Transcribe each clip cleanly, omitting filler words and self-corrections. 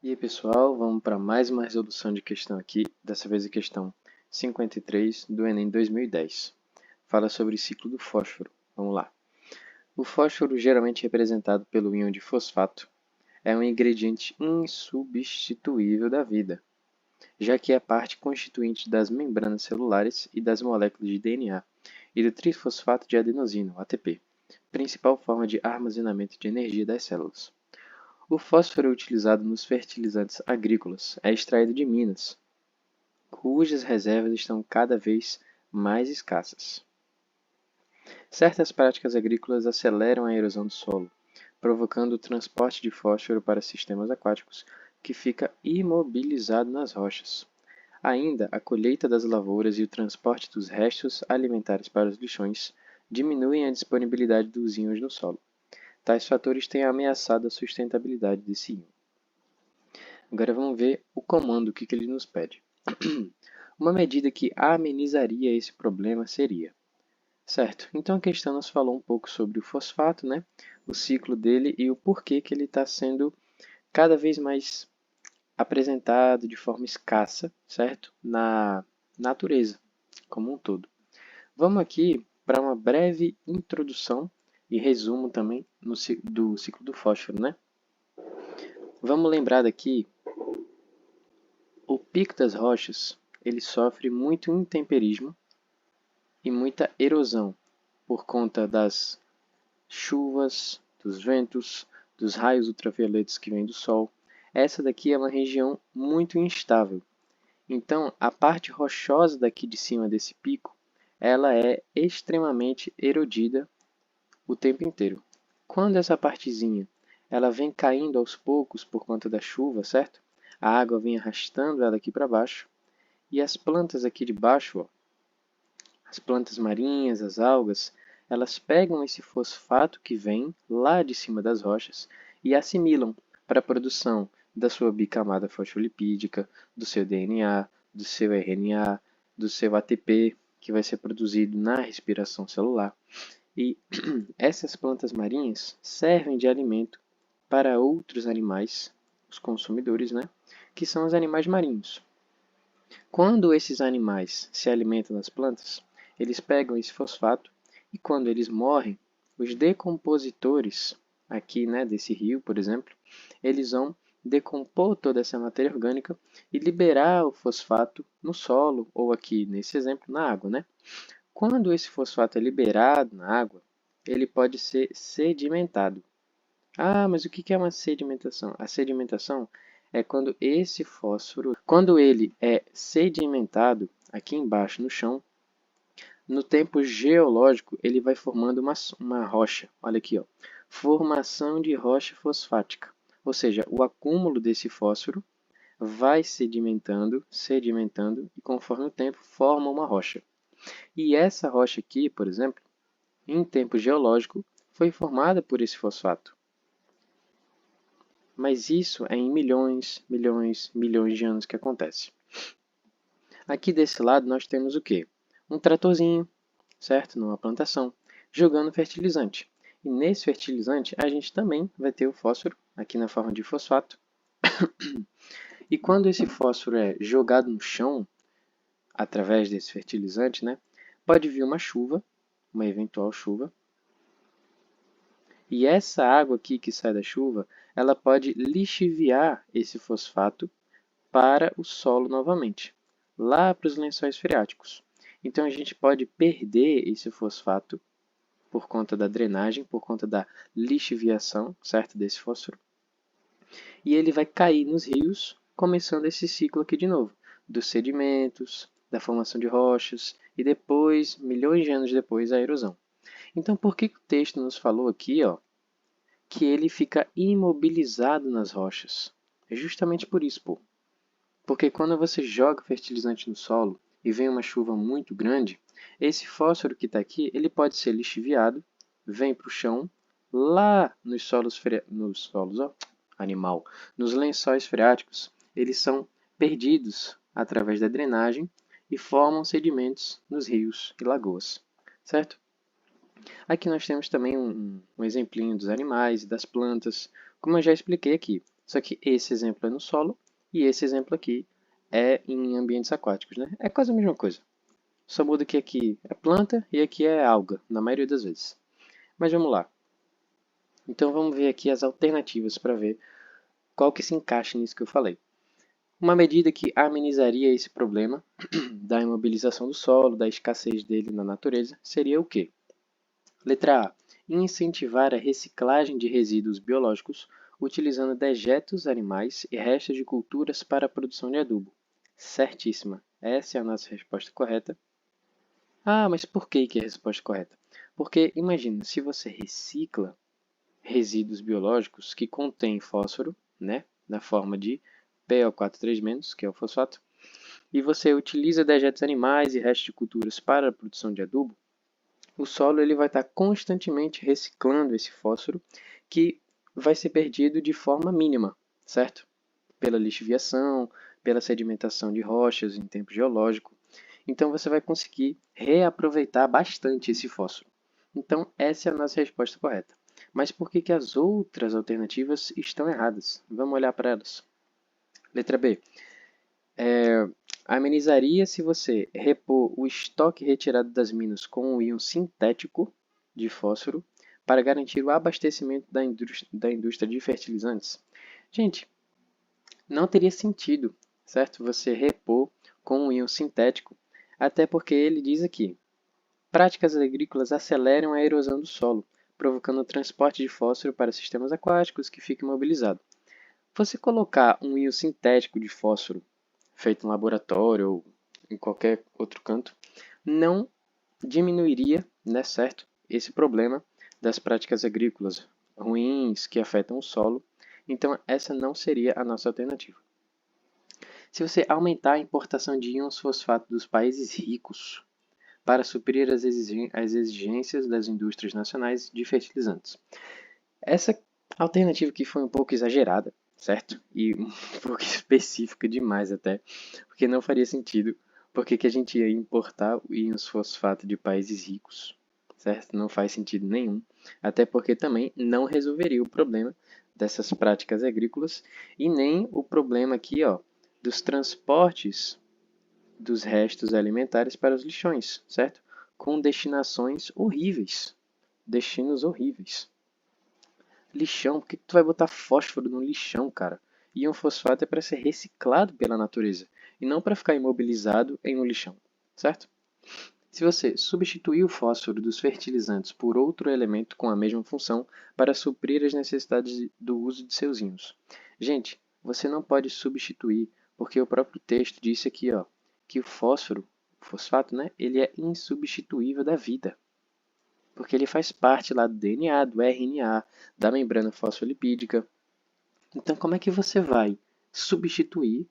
E aí, pessoal, vamos para mais uma resolução de questão aqui, dessa vez a questão 53 do Enem 2010. Fala sobre o ciclo do fósforo. Vamos lá. O fósforo, geralmente representado pelo íon de fosfato, é um ingrediente insubstituível da vida, já que é parte constituinte das membranas celulares e das moléculas de DNA e do trifosfato de adenosina, o ATP, principal forma de armazenamento de energia das células. O fósforo é utilizado nos fertilizantes agrícolas, é extraído de minas, cujas reservas estão cada vez mais escassas. Certas práticas agrícolas aceleram a erosão do solo, provocando o transporte de fósforo para sistemas aquáticos, que fica imobilizado nas rochas. Ainda, a colheita das lavouras e o transporte dos restos alimentares para os lixões diminuem a disponibilidade dos íons no solo. Tais fatores têm ameaçado a sustentabilidade desse íon. Agora vamos ver o comando, o que ele nos pede. Uma medida que amenizaria esse problema seria, certo? Então a questão nos falou um pouco sobre o fosfato, né? O ciclo dele e o porquê que ele está sendo cada vez mais apresentado de forma escassa, certo? Na natureza como um todo. Vamos aqui para uma breve introdução e resumo também do ciclo do fósforo, né? Vamos lembrar daqui, o pico das rochas ele sofre muito intemperismo e muita erosão por conta das chuvas, dos ventos, dos raios ultravioletas que vêm do sol. Essa daqui é uma região muito instável. Então, a parte rochosa daqui de cima desse pico, ela é extremamente erodida o tempo inteiro. Quando essa partezinha ela vem caindo aos poucos por conta da chuva, certo? A água vem arrastando ela aqui para baixo. E as plantas aqui de baixo, ó, as plantas marinhas, as algas, elas pegam esse fosfato que vem lá de cima das rochas e assimilam para a produção da sua bicamada fosfolipídica, do seu DNA, do seu RNA, do seu ATP, que vai ser produzido na respiração celular. E essas plantas marinhas servem de alimento para outros animais, os consumidores, né? Que são os animais marinhos. Quando esses animais se alimentam das plantas, eles pegam esse fosfato e quando eles morrem, os decompositores aqui, né, desse rio, por exemplo, eles vão decompor toda essa matéria orgânica e liberar o fosfato no solo ou aqui, nesse exemplo, na água, né? Quando esse fosfato é liberado na água, ele pode ser sedimentado. Ah, mas o que é uma sedimentação? A sedimentação é quando esse fósforo, quando ele é sedimentado aqui embaixo no chão, no tempo geológico ele vai formando uma rocha. Olha aqui, ó, formação de rocha fosfática. Ou seja, o acúmulo desse fósforo vai sedimentando, sedimentando e conforme o tempo forma uma rocha. E essa rocha aqui, por exemplo, em tempo geológico, foi formada por esse fosfato. Mas isso é em milhões, milhões, milhões de anos que acontece. Aqui desse lado nós temos o quê? Um tratorzinho, certo? Numa plantação, jogando fertilizante. E nesse fertilizante a gente também vai ter o fósforo, aqui na forma de fosfato. E quando esse fósforo é jogado no chão, através desse fertilizante, né, pode vir uma chuva, uma eventual chuva. E essa água aqui que sai da chuva, ela pode lixiviar esse fosfato para o solo novamente, lá para os lençóis freáticos. Então a gente pode perder esse fosfato por conta da drenagem, por conta da lixiviação, certo, desse fósforo. E ele vai cair nos rios, começando esse ciclo aqui de novo, dos sedimentos, da formação de rochas e depois, milhões de anos depois, a erosão. Então, por que o texto nos falou aqui, ó, que ele fica imobilizado nas rochas? É justamente por isso, pô. Porque quando você joga fertilizante no solo e vem uma chuva muito grande, esse fósforo que está aqui, ele pode ser lixiviado, vem para o chão, lá nos lençóis freáticos, eles são perdidos através da drenagem e formam sedimentos nos rios e lagoas, certo? Aqui nós temos também um exemplinho dos animais e das plantas, como eu já expliquei aqui. Só que esse exemplo é no solo e esse exemplo aqui é em ambientes aquáticos, né? É quase a mesma coisa. Só muda que aqui é planta e aqui é alga, na maioria das vezes. Mas vamos lá. Então vamos ver aqui as alternativas para ver qual que se encaixa nisso que eu falei. Uma medida que amenizaria esse problema da imobilização do solo, da escassez dele na natureza, seria o quê? Letra A. Incentivar a reciclagem de resíduos biológicos utilizando dejetos animais e restos de culturas para a produção de adubo. Certíssima. Essa é a nossa resposta correta. Ah, mas por que é a resposta correta? Porque imagina, se você recicla resíduos biológicos que contêm fósforo, né, na forma de PO4,3-, que é o fosfato, e você utiliza dejetos animais e restos de culturas para a produção de adubo, o solo ele vai estar constantemente reciclando esse fósforo que vai ser perdido de forma mínima, certo? Pela lixiviação, pela sedimentação de rochas em tempo geológico. Então você vai conseguir reaproveitar bastante esse fósforo. Então essa é a nossa resposta correta. Mas por que as outras alternativas estão erradas? Vamos olhar para elas. Letra B. Amenizaria se você repor o estoque retirado das minas com um íon sintético de fósforo para garantir o abastecimento da indústria de fertilizantes. Gente, não teria sentido, certo? Você repor com um íon sintético, até porque ele diz aqui: práticas agrícolas aceleram a erosão do solo, provocando o transporte de fósforo para sistemas aquáticos que fica imobilizado. Você colocar um íon sintético de fósforo feito em laboratório ou em qualquer outro canto, não diminuiria, né, certo, esse problema das práticas agrícolas ruins que afetam o solo. Então, essa não seria a nossa alternativa. Se você aumentar a importação de íons fosfato dos países ricos para suprir as exigências das indústrias nacionais de fertilizantes. Essa alternativa aqui foi um pouco exagerada, certo? E um pouco específica demais até, porque não faria sentido. Por que a gente ia importar o íons fosfato de países ricos, certo? Não faz sentido nenhum. Até porque também não resolveria o problema dessas práticas agrícolas e nem o problema aqui, ó, dos transportes dos restos alimentares para os lixões, certo? Com destinações horríveis. Destinos horríveis. Lixão, por que tu vai botar fósforo no lixão, cara? Íon fosfato é para ser reciclado pela natureza e não para ficar imobilizado em um lixão, certo? Se você substituir o fósforo dos fertilizantes por outro elemento com a mesma função para suprir as necessidades do uso de seus íons. Gente, você não pode substituir, porque o próprio texto disse aqui, ó, que o fósforo, o fosfato, né, ele é insubstituível da vida. Porque ele faz parte lá do DNA, do RNA, da membrana fosfolipídica. Então, como é que você vai substituir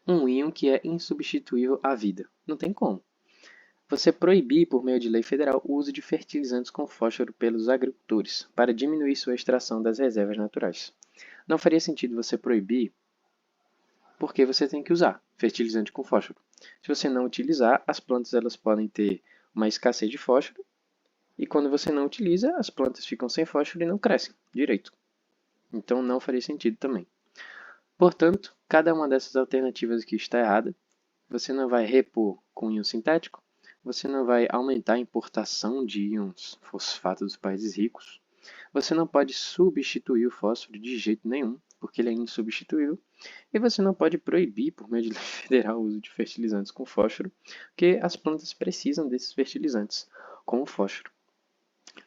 um íon que é insubstituível à vida? Não tem como. Você proibir, por meio de lei federal, o uso de fertilizantes com fósforo pelos agricultores, para diminuir sua extração das reservas naturais. Não faria sentido você proibir, porque você tem que usar fertilizante com fósforo. Se você não utilizar, as plantas elas podem ter uma escassez de fósforo, e quando você não utiliza, as plantas ficam sem fósforo e não crescem direito. Então não faria sentido também. Portanto, cada uma dessas alternativas aqui está errada. Você não vai repor com íon sintético, você não vai aumentar a importação de íons fosfato dos países ricos, você não pode substituir o fósforo de jeito nenhum, porque ele é insubstituível, e você não pode proibir, por meio de lei federal, o uso de fertilizantes com fósforo, porque as plantas precisam desses fertilizantes com o fósforo.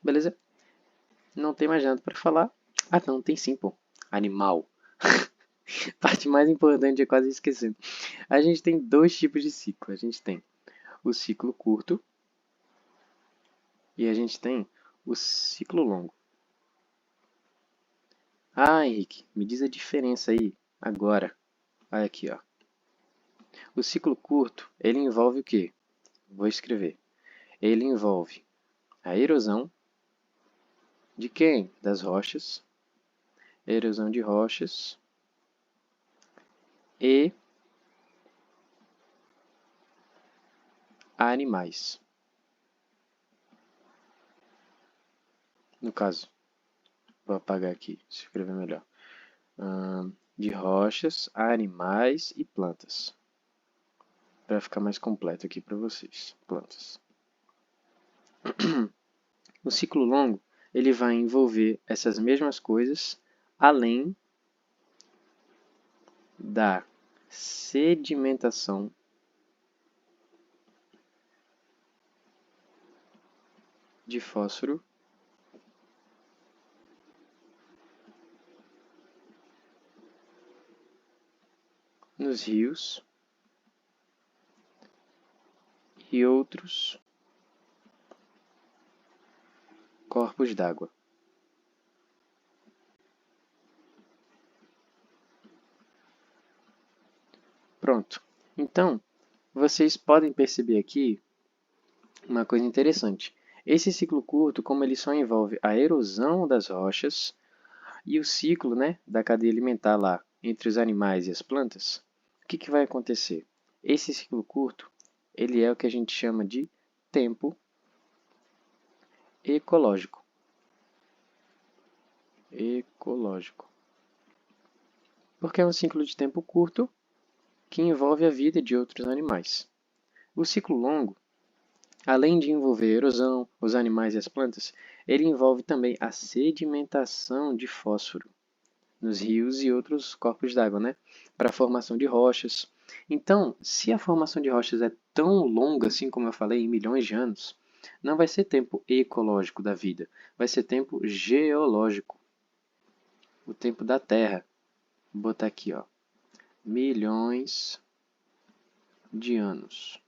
Beleza? Não tem mais nada para falar. Ah, não, tem sim, pô. Animal. Parte mais importante é quase esquecendo. A gente tem dois tipos de ciclo. A gente tem o ciclo curto e a gente tem o ciclo longo. Ah, Henrique, me diz a diferença aí agora. Olha aqui, ó. O ciclo curto, ele envolve o quê? Vou escrever. Ele envolve a erosão de quem? Das rochas. Erosão de rochas e animais. No caso, vou apagar aqui, se escrever melhor. de rochas, animais e plantas. Para ficar mais completo aqui para vocês. Plantas. O ciclo longo ele vai envolver essas mesmas coisas, além da sedimentação de fósforo nos rios e outros corpos d'água. Pronto. Então, vocês podem perceber aqui uma coisa interessante. Esse ciclo curto, como ele só envolve a erosão das rochas e o ciclo, né, da cadeia alimentar lá entre os animais e as plantas, o que vai acontecer? Esse ciclo curto, ele é o que a gente chama de tempo ecológico. Porque é um ciclo de tempo curto que envolve a vida de outros animais. O ciclo longo, além de envolver a erosão, os animais e as plantas, ele envolve também a sedimentação de fósforo nos rios e outros corpos d'água, né? Para a formação de rochas. Então, se a formação de rochas é tão longa, assim como eu falei, em milhões de anos, não vai ser tempo ecológico da vida, vai ser tempo geológico, o tempo da Terra. Vou botar aqui, ó, milhões de anos.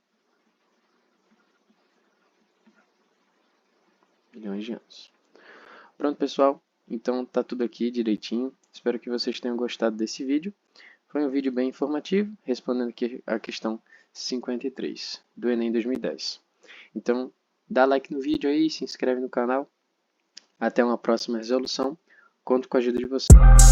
Milhões de anos. Pronto, pessoal. Então tá tudo aqui direitinho. Espero que vocês tenham gostado desse vídeo. Foi um vídeo bem informativo, respondendo aqui a questão 53 do Enem 2010. Então, dá like no vídeo aí, se inscreve no canal. Até uma próxima resolução. Conto com a ajuda de vocês.